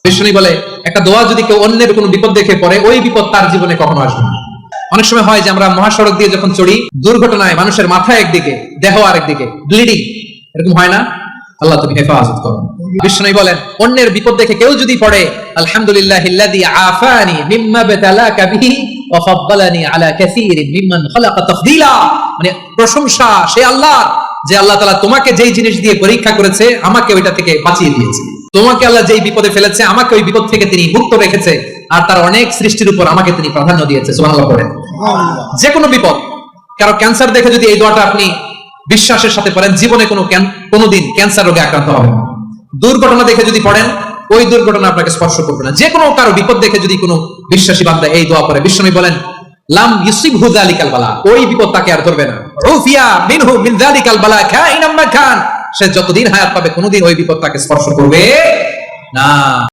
বিষ্ণু বলে একটা দোয়া যদি কেউ অন্যের কোনো বিপদ দেখে পড়ে, ওই বিপদ তার জীবনে কখনো আসবে না। অনেক সময় হয় যে আমরা মহাসড়ক দিয়ে যখন চড়ি, দুর্ঘটনায় মানুষের মাথা একদিকে, দেহ আরেকদিকে, ব্লিডিং, এরকম হয় না? আল্লাহ তুমি হেফাজত করো। বিষ্ণু বলেন অন্যের বিপদ দেখে কেউ যদি পড়ে, আলহামদুলিল্লাহিল্লাযী আফানি মিম্মা বাতালাকা বিহি ওয়া ফাদ্দালানি আলা কাসীরিন মিম্মান খালাকা তাফদীলা। মানে প্রশংসা সে আল্লাহর, যে আল্লাহ তাআলা তোমাকে যেই জিনিস দিয়ে পরীক্ষা করেছে, আমাকে ওইটা থেকে বাঁচিয়ে দিয়েছে। তোমাকে আল্লাহ যেই বিপদে ফেলেছে, আমাকে ওই বিপদ থেকে তিনি মুক্ত রেখেছে, আর তার অনেক সৃষ্টির উপর আমাকে তিনি প্রাধান্য দিয়েছে। সুবহানাল্লাহ পড়েন। যে কোনো বিপদ, কারো ক্যান্সার দেখে যদি এই দোয়াটা আপনি বিশ্বাসের সাথে পড়েন, জীবনে কোনোদিন ক্যান্সার রোগে আক্রান্ত হবে না। দুর্ঘটনা দেখে যদি পড়েন, ওই দুর্ঘটনা আপনাকে স্পর্শ করবে না। যে কোনো কারো বিপদ দেখে যদি কোনো বিশ্বাসী বান্দা এই দোয়া পড়ে, বিশ্বনবী বলেন লাম ইউসিবহু যালিকাল বালা, ওই বিপদ তাকে আর ধরবে না। উফিয়া মিনহু মিন যালিকাল বালা কাইনাম মা কান, সে যতদিন হায়াত পাবে কোনোদিন ওই বিপদ তাকে স্পর্শ করবে না।